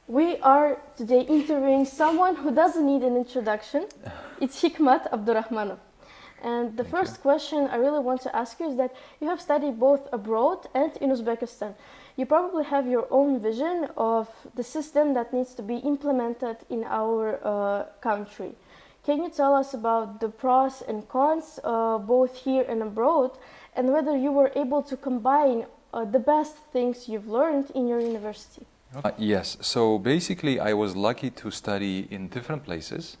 We are today interviewing someone who doesn't need an introduction. It's Hikmat Abdurahmanov. And the first question I really want to ask you is that you have studied both abroad and in Uzbekistan. You probably have your own vision of the system that needs to be implemented in our country. Can you tell us about the pros and cons, both here and abroad, and whether you were able to combine the best things you've learned in your university? Yes, so basically I was lucky to study in different places.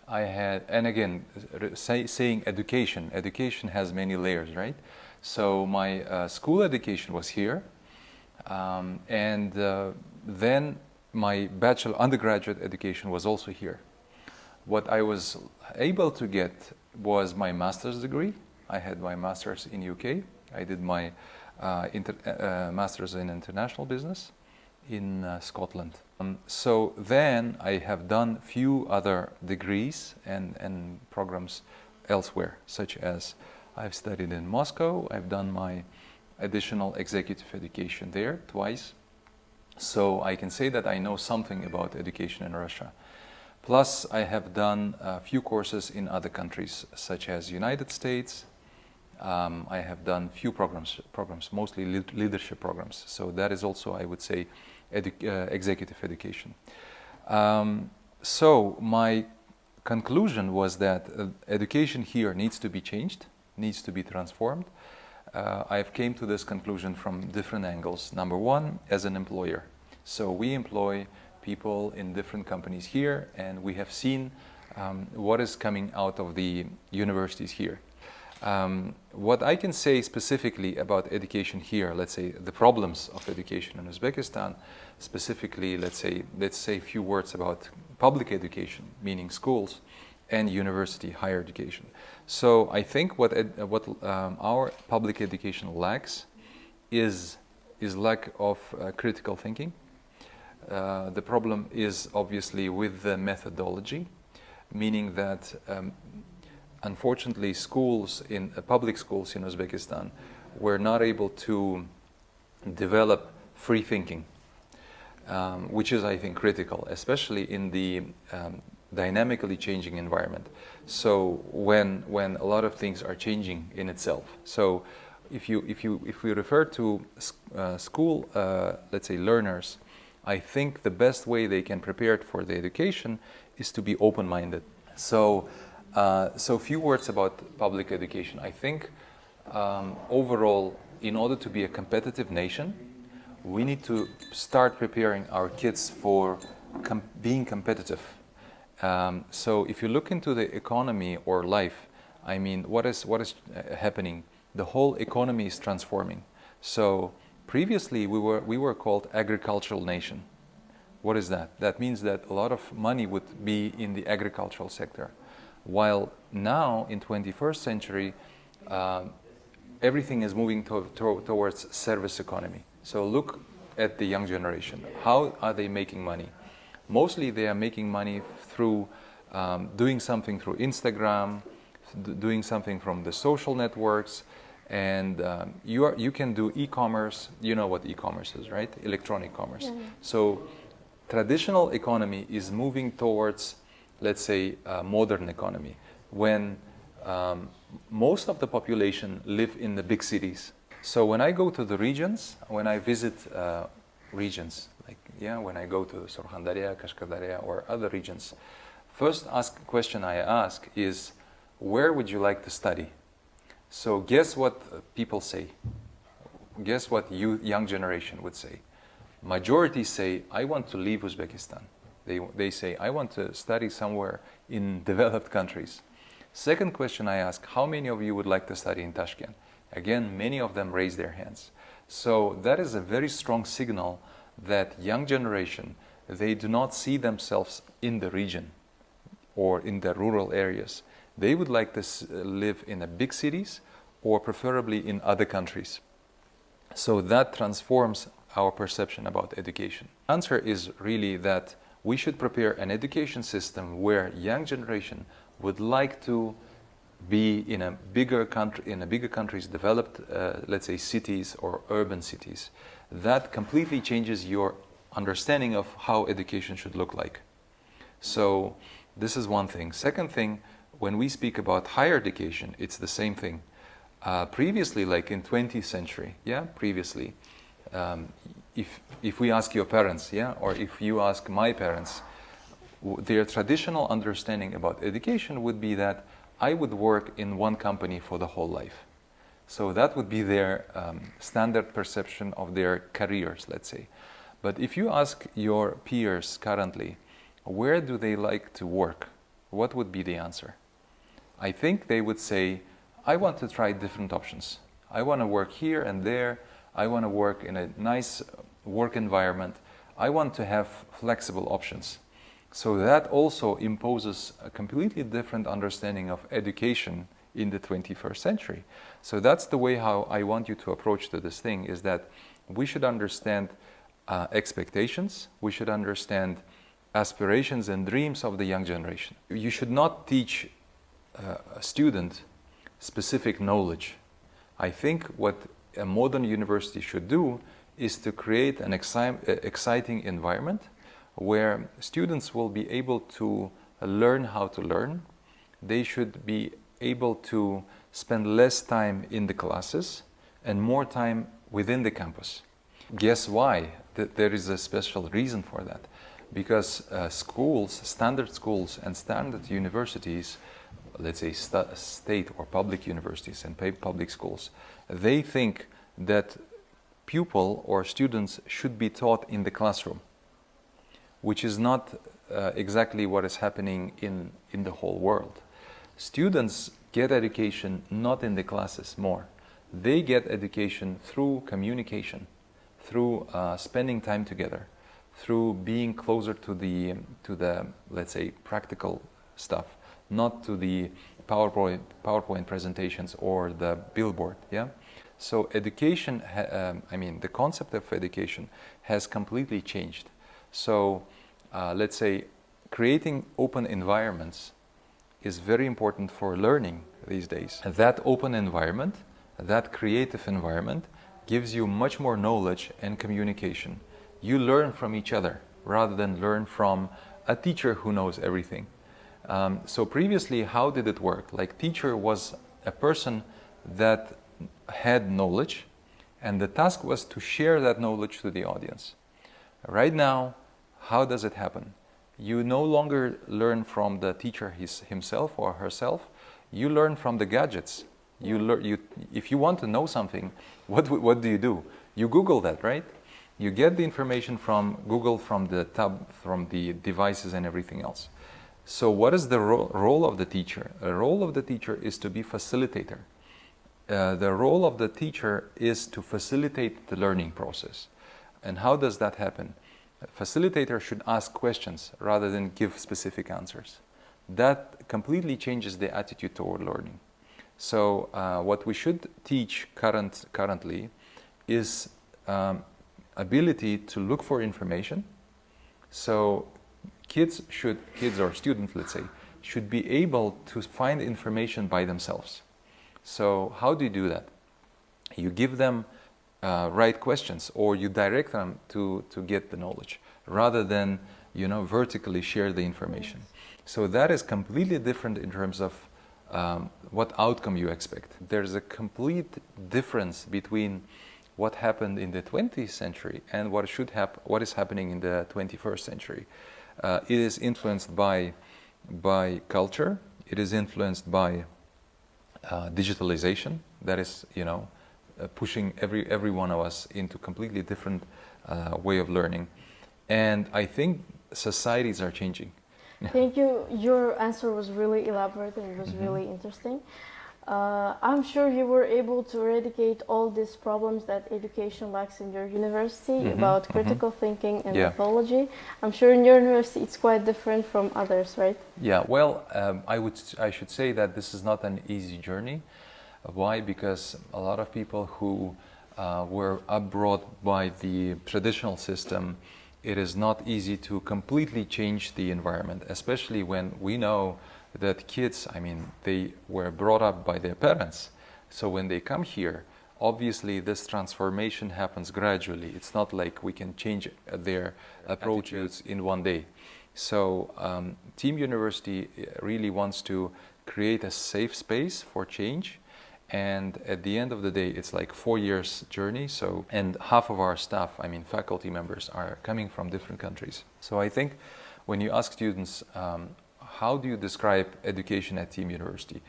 I had, and again, saying education has many layers, right? So my school education was here, and then my undergraduate education was also here. What I was able to get was my master's degree. I had my master's in UK. I did my master's in international business in Scotland. So then I have done few other degrees and programs elsewhere, such as I've studied in Moscow. I've done my additional executive education there twice. So I can say that I know something about education in Russia. Plus I have done a few courses in other countries, such as United States. I have done few programs, mostly leadership programs. So that is also, I would say, executive education. So my conclusion was that education here needs to be changed, needs to be transformed. I've came to this conclusion from different angles. Number one, as an employer. So we employ people in different companies here, and we have seen what is coming out of the universities here. What I can say specifically about education here, let's say the problems of education in Uzbekistan, specifically, let's say a few words about public education, meaning schools, and university, higher education. So I think what our public education lacks is lack of critical thinking. The problem is obviously with the methodology, meaning that unfortunately, public schools in Uzbekistan were not able to develop free thinking, which is, I think, critical, especially in the dynamically changing environment. So when a lot of things are changing in itself. So if we refer to school, let's say learners, I think the best way they can prepare for the education is to be open-minded. So few words about public education. I think overall, in order to be a competitive nation, we need to start preparing our kids for being competitive. So if you look into the economy or life, I mean, what is happening? The whole economy is transforming. So previously we were called agricultural nation. What is that? That means that a lot of money would be in the agricultural sector. While now, in 21st century, everything is moving towards service economy. So look at the young generation. How are they making money? Mostly they are making money through doing something through Instagram, doing something from the social networks, and you can do e-commerce. You know what e-commerce is, right? Electronic commerce. Yeah. So traditional economy is moving towards, let's say, modern economy, when most of the population live in the big cities. So when I go to the regions, when I visit regions, when I go to Surkhandarya, Kashkadarya, or other regions, first question I ask is, where would you like to study? So guess what people say? Guess what young generation would say? Majority say, I want to leave Uzbekistan. They say, I want to study somewhere in developed countries. Second question I ask, how many of you would like to study in Tashkent? Again, many of them raise their hands. So that is a very strong signal that young generation, they do not see themselves in the region or in the rural areas. They would like to live in the big cities or preferably in other countries. So that transforms our perception about education. Answer is really that we should prepare an education system where young generation would like to be in a bigger countries, developed, let's say, cities or urban cities. That completely changes your understanding of how education should look like. So this is one thing. Second thing, when we speak about higher education, it's the same thing. Previously, like in 20th century, previously, if we ask your parents, or if you ask my parents, their traditional understanding about education would be that I would work in one company for the whole life. So that would be their standard perception of their careers, let's say. But if you ask your peers currently, where do they like to work? What would be the answer? I think they would say, I want to try different options. I want to work here and there. I want to work in a nice work environment. I want to have flexible options. So that also imposes a completely different understanding of education in the 21st century. So that's the way how I want you to approach to this thing, is that we should understand expectations, we should understand aspirations and dreams of the young generation. You should not teach a student specific knowledge. I think what a modern university should do is to create an exciting environment where students will be able to learn how to learn. They should be able to spend less time in the classes and more time within the campus. Guess why? There is a special reason for that. Because schools, standard schools and standard universities, let's say state or public universities and public schools, they think that pupil or students should be taught in the classroom, which is not exactly what is happening in the whole world. Students get education not in the classes more. They get education through communication, through spending time together, through being closer to the let's say practical stuff, not to the PowerPoint presentations or the billboard. So education, the concept of education has completely changed. So let's say creating open environments is very important for learning these days. That open environment, that creative environment, gives you much more knowledge and communication. You learn from each other rather than learn from a teacher who knows everything. So previously, how did it work? Like, teacher was a person that had knowledge, and the task was to share that knowledge to the audience. Right now, how does it happen? You no longer learn from the teacher himself or herself. You learn from the gadgets. If you want to know something, what do? You Google that, right? You get the information from Google, from the tab, from the devices and everything else. So what is the role of the teacher? The role of the teacher is to be facilitator. The role of the teacher is to facilitate the learning process. And how does that happen? A facilitator should ask questions rather than give specific answers. That completely changes the attitude toward learning. So what we should teach currently is ability to look for information. So kids or students, let's say, should be able to find information by themselves. So how do you do that? You give them right questions, or you direct them to get the knowledge, rather than vertically share the information. So that is completely different in terms of what outcome you expect. There's a complete difference between what happened in the 20th century and what is happening in the 21st century. It is influenced by culture. It is influenced by digitalization. That is, pushing every one of us into completely different way of learning. And I think societies are changing. Thank you. Your answer was really elaborate and it was really interesting. I'm sure you were able to eradicate all these problems that education lacks in your university about critical thinking and methodology. I'm sure in your university it's quite different from others, right? Yeah, well, I should say that this is not an easy journey. Why? Because a lot of people who were abroad by the traditional system, it is not easy to completely change the environment, especially when we know that kids, they were brought up by their parents. So when they come here, obviously this transformation happens gradually. It's not like we can change their approaches in one day. So Team University really wants to create a safe space for change. And at the end of the day, it's like 4 years journey. So, and half of our staff, I mean, faculty members are coming from different countries. So I think when you ask students, how do you describe education at Team University?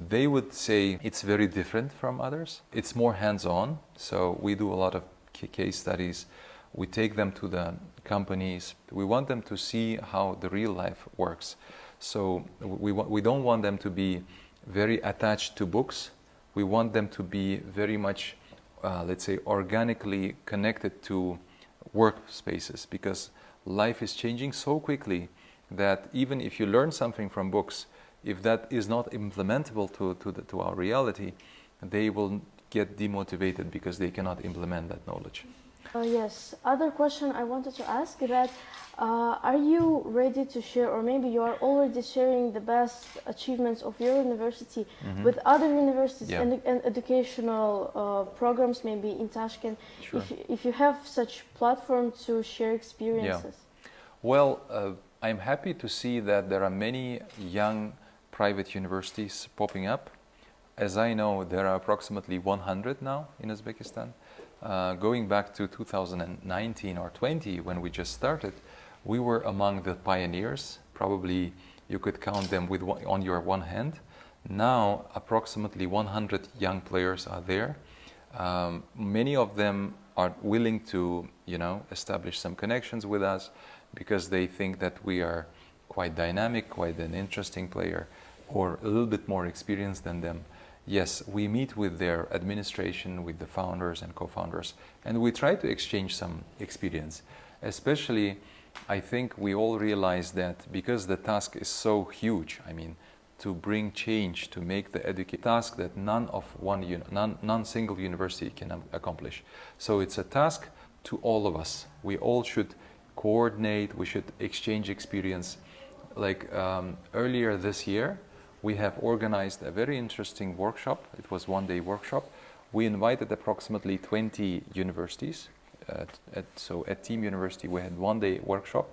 They would say it's very different from others. It's more hands-on. So we do a lot of case studies. We take them to the companies. We want them to see how the real life works. So we don't want them to be very attached to books. We want them to be very much, let's say, organically connected to workspaces, because life is changing so quickly that even if you learn something from books, if that is not implementable to our reality, they will get demotivated because they cannot implement that knowledge. Yes. Other question I wanted to ask that are you ready to share, or maybe you are already sharing the best achievements of your university with other universities and educational programs, maybe in Tashkent, Sure. if you have such platform to share experiences? Well, I'm happy to see that there are many young private universities popping up. As I know, there are approximately 100 now in Uzbekistan. Going back to 2019 or 20, when we just started, we were among the pioneers. Probably you could count them on your one hand. Now, approximately 100 young players are there. Many of them are willing to, establish some connections with us because they think that we are quite dynamic, quite an interesting player, or a little bit more experienced than them. Yes, we meet with their administration, with the founders and co-founders, and we try to exchange some experience. Especially, I think we all realize that because the task is so huge, I mean, to bring change, to make the education task that none single university can accomplish. So it's a task to all of us. We all should coordinate, we should exchange experience. Like earlier this year, we have organized a very interesting workshop. It was one-day workshop. We invited approximately 20 universities. So at Team University, we had one-day workshop,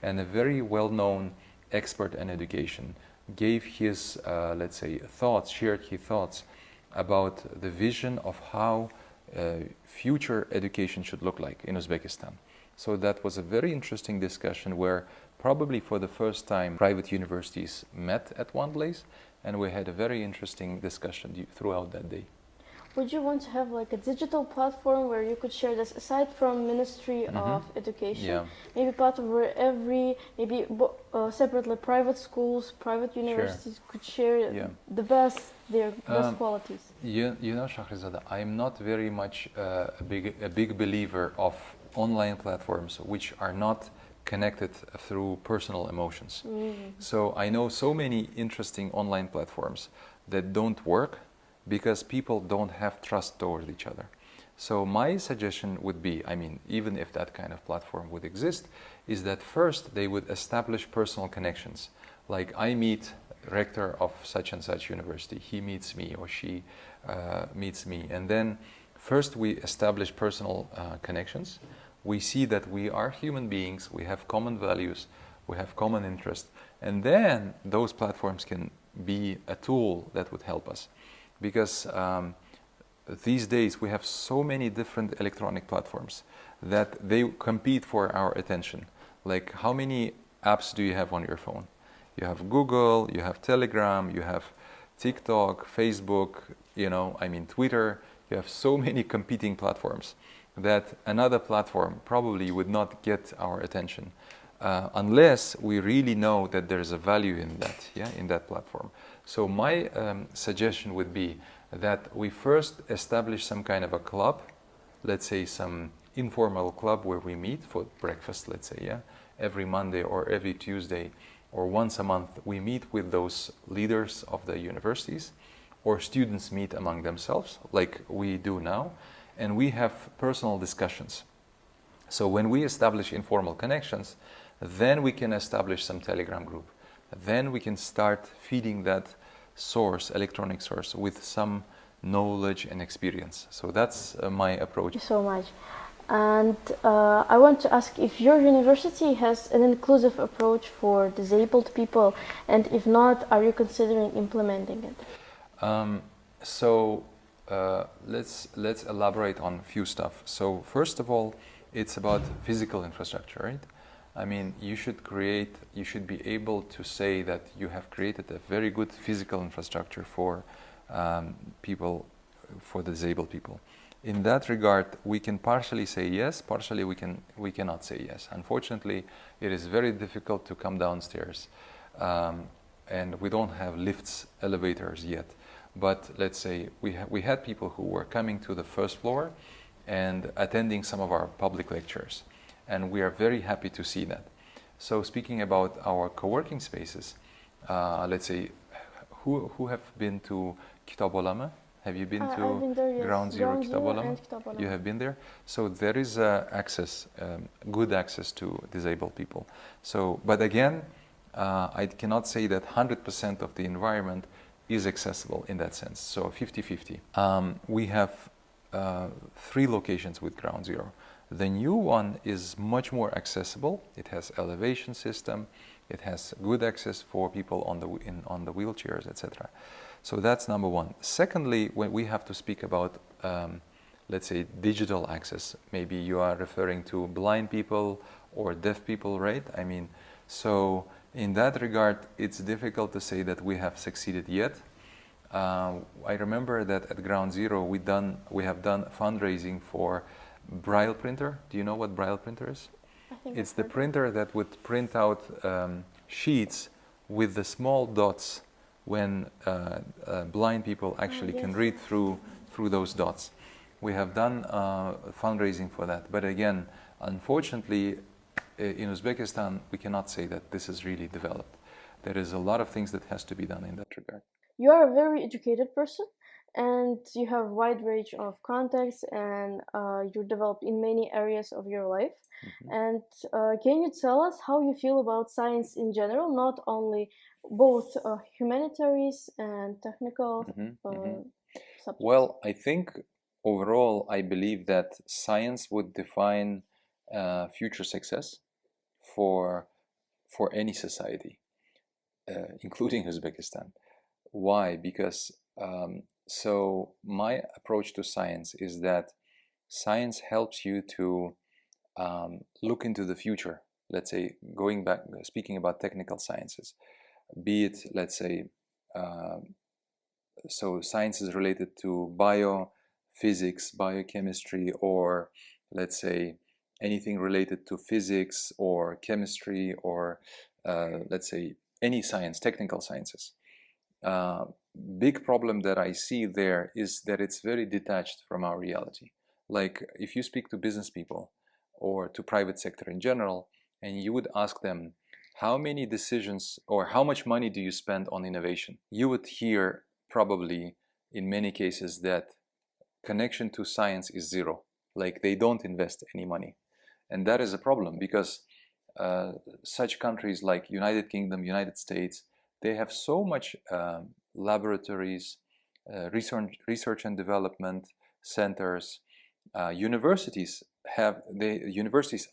and a very well-known expert in education gave his, let's say, shared his thoughts about the vision of how future education should look like in Uzbekistan. So that was a very interesting discussion where probably for the first time private universities met at one place, and we had a very interesting discussion throughout that day. Would you want to have like a digital platform where you could share this aside from Ministry of Education? Maybe platform where separately private schools, private universities could share their best qualities. Shahrizada, I'm not very much a big believer of online platforms which are not connected through personal emotions. So I know so many interesting online platforms that don't work because people don't have trust towards each other. So my suggestion would be, I mean, even if that kind of platform would exist, is that first they would establish personal connections. Like I meet rector of such and such university, he meets me or she meets me. And then first we establish personal connections. We see that we are human beings, we have common values, we have common interests, and then those platforms can be a tool that would help us. Because these days we have so many different electronic platforms that they compete for our attention. Like how many apps do you have on your phone? You have Google, you have Telegram, you have TikTok, Facebook, Twitter. You have so many competing platforms that another platform probably would not get our attention unless we really know that there's a value in that platform. So my suggestion would be that we first establish some kind of a club, let's say some informal club where we meet for breakfast, let's say, every Monday or every Tuesday or once a month. We meet with those leaders of the universities, or students meet among themselves like we do now, and we have personal discussions. So when we establish informal connections, then we can establish some Telegram group. Then we can start feeding that source, electronic source, with some knowledge and experience. So that's my approach. Thank you so much. And I want to ask if your university has an inclusive approach for disabled people, and if not, are you considering implementing it? Let's elaborate on a few stuff. So first of all, it's about physical infrastructure, right? I mean, you should be able to say that you have created a very good physical infrastructure for people, for the disabled people. In that regard, we can partially say yes, partially we cannot say yes. Unfortunately, it is very difficult to come downstairs, and we don't have lifts, elevators yet. But let's say we had people who were coming to the first floor and attending some of our public lectures, and we are very happy to see that. So speaking about our co-working spaces, let's say, who have been to Kitab Olama? Have you been to I've been there, yes. Ground Zero Kitab Olama? And Kitab Olama. You have been there? So there is access, good access to disabled people. So, but again, I cannot say that 100% of the environment is accessible in that sense. So 50-50. We have 3 locations with Ground Zero. The new one is much more accessible. It has elevation system. It has good access for people on the wheelchairs, etc. So that's number one. Secondly, when we have to speak about, let's say, digital access, maybe you are referring to blind people or deaf people, right? I mean, so in that regard, it's difficult to say that we have succeeded yet. I remember that at Ground Zero, we have done fundraising for Braille printer. Do you know what Braille printer is? It's the printer that would print out sheets with the small dots when blind people actually can read through those dots. We have done fundraising for that. But again, unfortunately, in Uzbekistan, we cannot say that this is really developed. There is a lot of things that has to be done in that regard. You are a very educated person, and you have a wide range of contacts, and you're developed in many areas of your life. Mm-hmm. And can you tell us how you feel about science in general, not only both humanities and technical subjects? Well, I think overall, I believe that science would define future success for any society, including Uzbekistan. Why? Because so my approach to science is that science helps you to look into the future. Let's say, going back, speaking about technical sciences, be it, let's say, so science is related to biophysics, biochemistry, or let's say anything related to physics or chemistry, or let's say any science, technical sciences. Big problem that I see there is that it's very detached from our reality. Like if you speak to business people or to private sector in general, and you would ask them, how many decisions or how much money do you spend on innovation? You would hear probably in many cases that connection to science is zero. Like they don't invest any money. And that is a problem because such countries like United Kingdom, United States, they have so much laboratories, research and development centers. Universities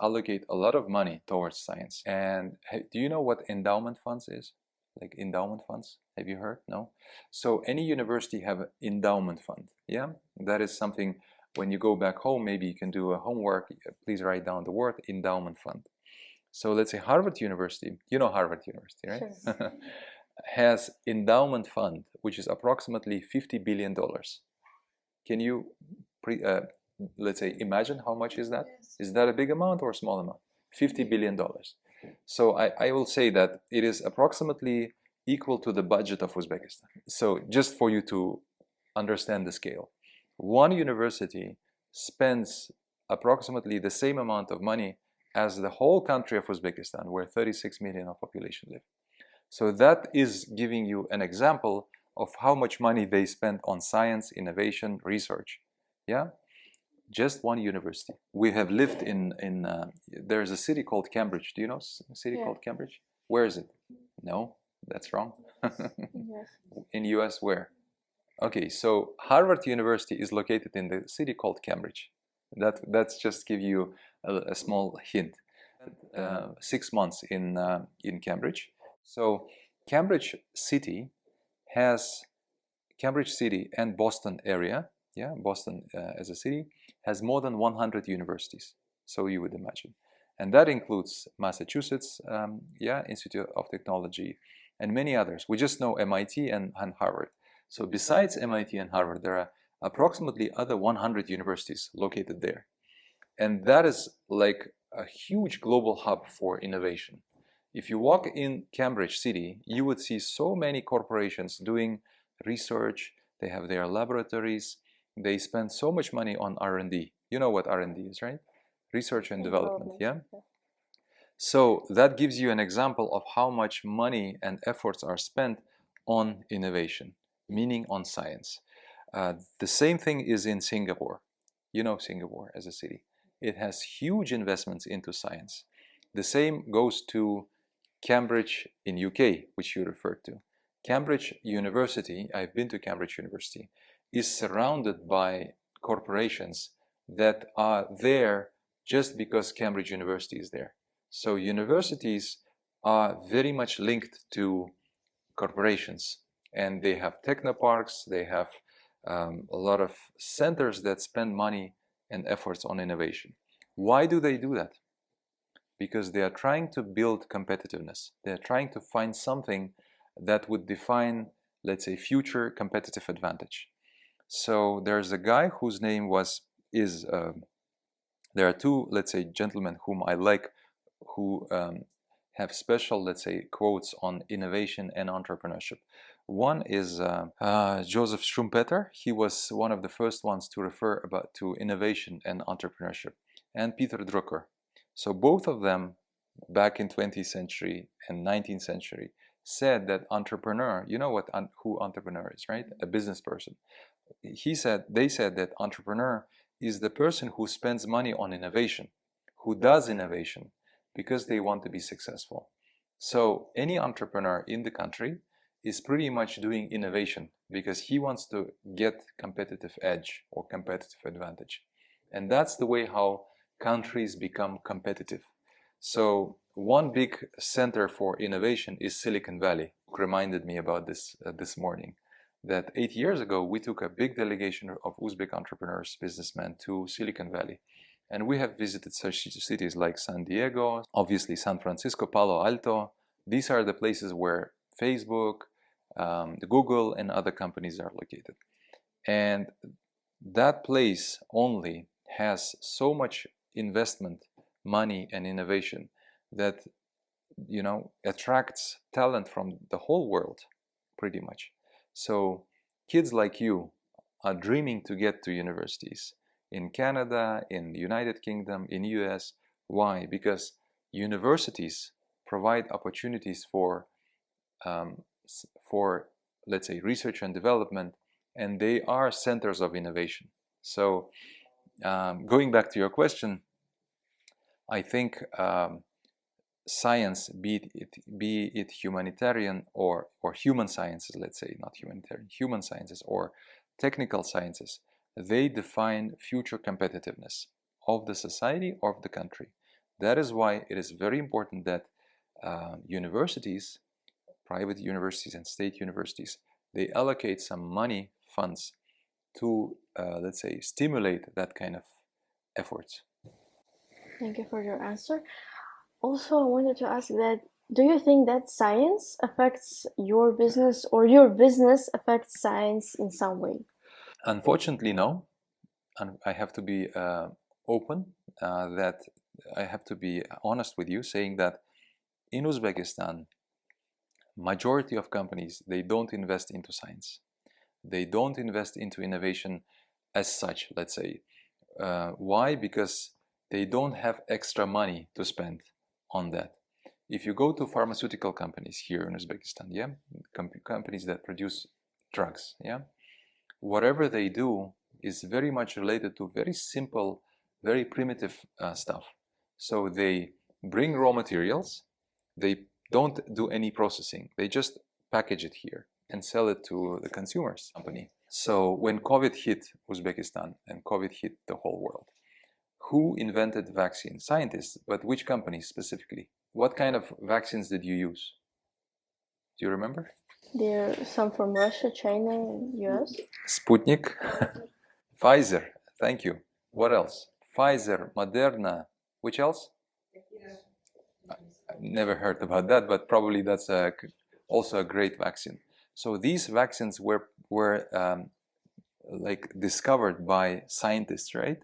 allocate a lot of money towards science. And do you know what endowment funds is? Like endowment funds? Have you heard? No? So any university have an endowment fund. Yeah, that is something. When you go back home, maybe you can do a homework. Please write down the word endowment fund. So let's say Harvard University. You know Harvard University, right? Sure. Has endowment fund, which is approximately $50 billion. Can you, let's say, imagine how much is that? Yes. Is that a big amount or a small amount? $50 billion. So I will say that it is approximately equal to the budget of Uzbekistan. So just for you to understand the scale. One university spends approximately the same amount of money as the whole country of Uzbekistan, where 36 million of population live. So that is giving you an example of how much money they spend on science, innovation, research. Yeah, just one university. We have lived in there's a city called Cambridge. Do you know a city called Cambridge? Where is it? No, that's wrong. Yes. In US, where? Okay, so Harvard University is located in the city called Cambridge. That's just give you a small hint. 6 months in Cambridge. So Cambridge City has Cambridge City and Boston area. Yeah, Boston as a city has more than 100 universities. So you would imagine, and that includes Massachusetts, yeah, Institute of Technology, and many others. We just know MIT and Harvard. So besides MIT and Harvard, there are approximately other 100 universities located there. And that is like a huge global hub for innovation. If you walk in Cambridge City, you would see so many corporations doing research. They have their laboratories. They spend so much money on R&D. You know what R&D is, right? Research and development, yeah? So that gives you an example of how much money and efforts are spent on innovation, meaning on science. The same thing is in Singapore. You know Singapore as a city. It has huge investments into science. The same goes to Cambridge in UK, which you referred to. Cambridge University, I've been to Cambridge University, is surrounded by corporations that are there just because Cambridge University is there. So universities are very much linked to corporations, and they have technoparks, they have a lot of centers that spend money and efforts on innovation. Why do they do that? Because they are trying to build competitiveness. They're trying to find something that would define, let's say, future competitive advantage. So there's a guy whose name there are two, let's say, gentlemen whom I like, who have special, let's say, quotes on innovation and entrepreneurship. One is Joseph Schumpeter. He was one of the first ones to refer to innovation and entrepreneurship, and Peter Drucker. So both of them, back in 20th century and 19th century, said that entrepreneur, you know who entrepreneur is, right? A business person. They said that entrepreneur is the person who spends money on innovation, who does innovation because they want to be successful. So any entrepreneur in the country is pretty much doing innovation because he wants to get competitive edge or competitive advantage. And that's the way how countries become competitive. So one big center for innovation is Silicon Valley. Reminded me about this morning, that 8 years ago we took a big delegation of Uzbek entrepreneurs, businessmen, to Silicon Valley. And we have visited such cities like San Diego, obviously San Francisco, Palo Alto. These are the places where Facebook, Google, and other companies are located. And that place only has so much investment, money, and innovation that, attracts talent from the whole world, pretty much. So kids like you are dreaming to get to universities in Canada, in the United Kingdom, in US. Why? Because universities provide opportunities for let's say, research and development, and they are centers of innovation. So going back to your question, I think science, be it humanitarian or human sciences, let's say, not humanitarian, human sciences or technical sciences, they define future competitiveness of the society or of the country. That is why it is very important that universities, private universities and state universities, they allocate some money, funds, to, let's say, stimulate that kind of efforts. Thank you for your answer. Also, I wanted to ask that, do you think that science affects your business or your business affects science in some way? Unfortunately, no. And I have to be open, that I have to be honest with you, saying that in Uzbekistan, majority of companies, they don't invest into science. They don't invest into innovation as such, let's say. Why? Because they don't have extra money to spend on that. If you go to pharmaceutical companies here in Uzbekistan, yeah, companies that produce drugs, yeah, whatever they do is very much related to very simple, very primitive stuff. So they bring raw materials, they don't do any processing, they just package it here and sell it to the consumers company. So when COVID hit Uzbekistan and COVID hit the whole world, who invented vaccines? Scientists, but which companies specifically? What kind of vaccines did you use? Do you remember? There are some from Russia, China, and US. Sputnik, Pfizer, thank you. What else? Pfizer, Moderna, which else? I've never heard about that, but probably that's also a great vaccine. So these vaccines were like discovered by scientists, right?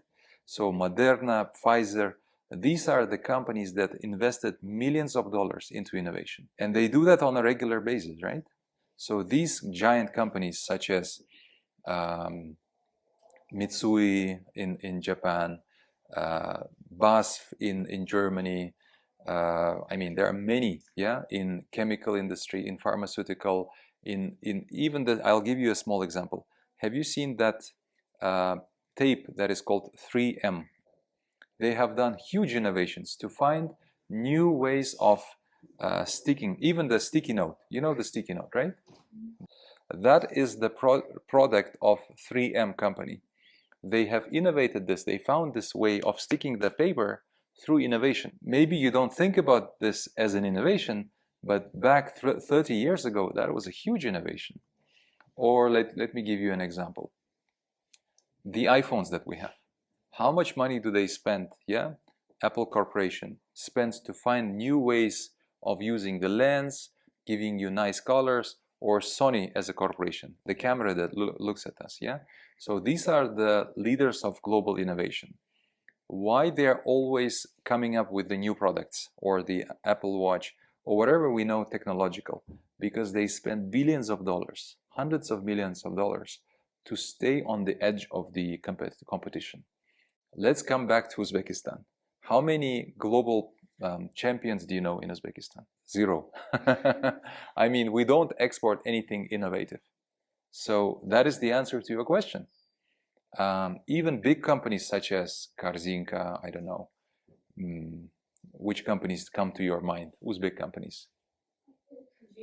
So Moderna, Pfizer, these are the companies that invested millions of dollars into innovation. And they do that on a regular basis, right? So these giant companies such as Mitsui in Japan, BASF in Germany, I mean, there are many, yeah, in chemical industry, in pharmaceutical, in even the, I'll give you a small example. Have you seen that tape that is called 3M? They have done huge innovations to find new ways of sticking, even the sticky note. You know the sticky note, right? That is the product of 3M company. They have innovated this. They found this way of sticking the paper through innovation. Maybe you don't think about this as an innovation, but back 30 years ago, that was a huge innovation. Or let me give you an example. The iPhones that we have. How much money do they spend? Yeah, Apple Corporation spends to find new ways of using the lens, giving you nice colors, or Sony as a corporation, the camera that looks at us. Yeah, so these are the leaders of global innovation. Why they're always coming up with the new products or the Apple Watch or whatever we know technological? Because they spend billions of dollars, hundreds of millions of dollars to stay on the edge of the competition. Let's come back to Uzbekistan. How many global champions do you know in Uzbekistan? Zero. I mean, we don't export anything innovative. So that is the answer to your question. Even big companies such as Korzinka, I don't know, which companies come to your mind? Uzbek companies.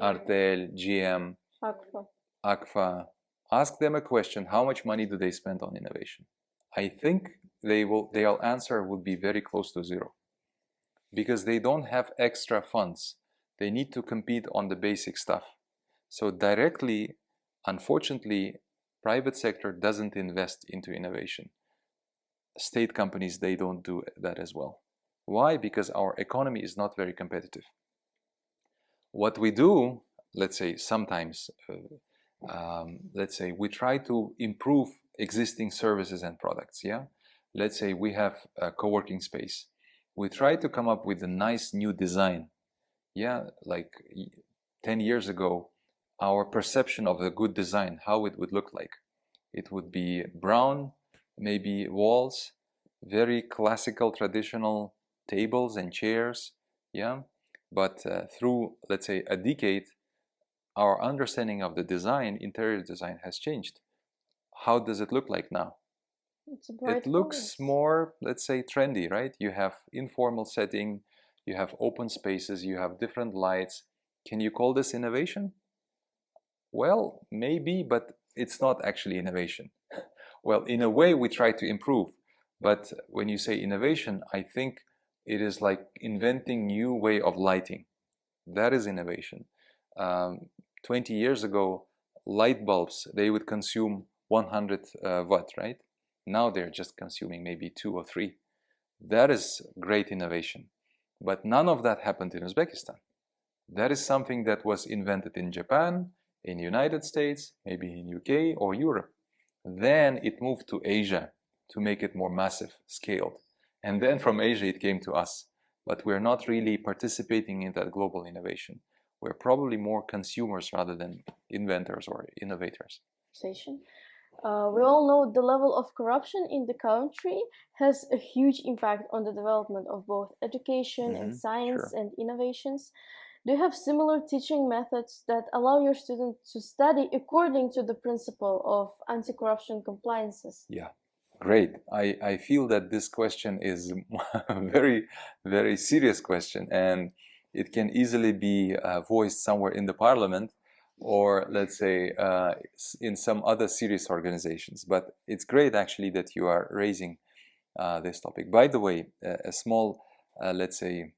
Artel, GM, Akfa. Ask them a question, how much money do they spend on innovation? I think their answer would be very close to zero. Because they don't have extra funds. They need to compete on the basic stuff. So directly, unfortunately, private sector doesn't invest into innovation. State companies, they don't do that as well. Why? Because our economy is not very competitive. What we do, let's say sometimes, let's say we try to improve existing services and products, yeah? Let's say we have a co-working space. We try to come up with a nice new design. Yeah, like 10 years ago, our perception of a good design, how it would look like. It would be brown, maybe walls, very classical, traditional tables and chairs, yeah? But through, let's say, a decade, our understanding of the design, interior design, has changed. How does it look like now? It looks more, let's say, trendy, right? You have informal setting, you have open spaces, you have different lights. Can you call this innovation? Well, maybe, but it's not actually innovation. Well, in a way, we try to improve. But when you say innovation, I think it is like inventing new way of lighting. That is innovation. 20 years ago, light bulbs, they would consume 100 watt, right? Now they're just consuming maybe 2 or 3. That is great innovation. But none of that happened in Uzbekistan. That is something that was invented in Japan, in United States, maybe in UK or Europe. Then it moved to Asia to make it more massive, scaled. And then from Asia it came to us. But we're not really participating in that global innovation. We're probably more consumers rather than inventors or innovators. We all know the level of corruption in the country has a huge impact on the development of both education and science and innovations. Do you have similar teaching methods that allow your students to study according to the principle of anti-corruption compliances? Yeah, great. I feel that this question is a very, very serious question, and it can easily be voiced somewhere in the parliament. or let's say in some other serious organizations. But it's great actually that you are raising this topic. By the way, a small, let's say,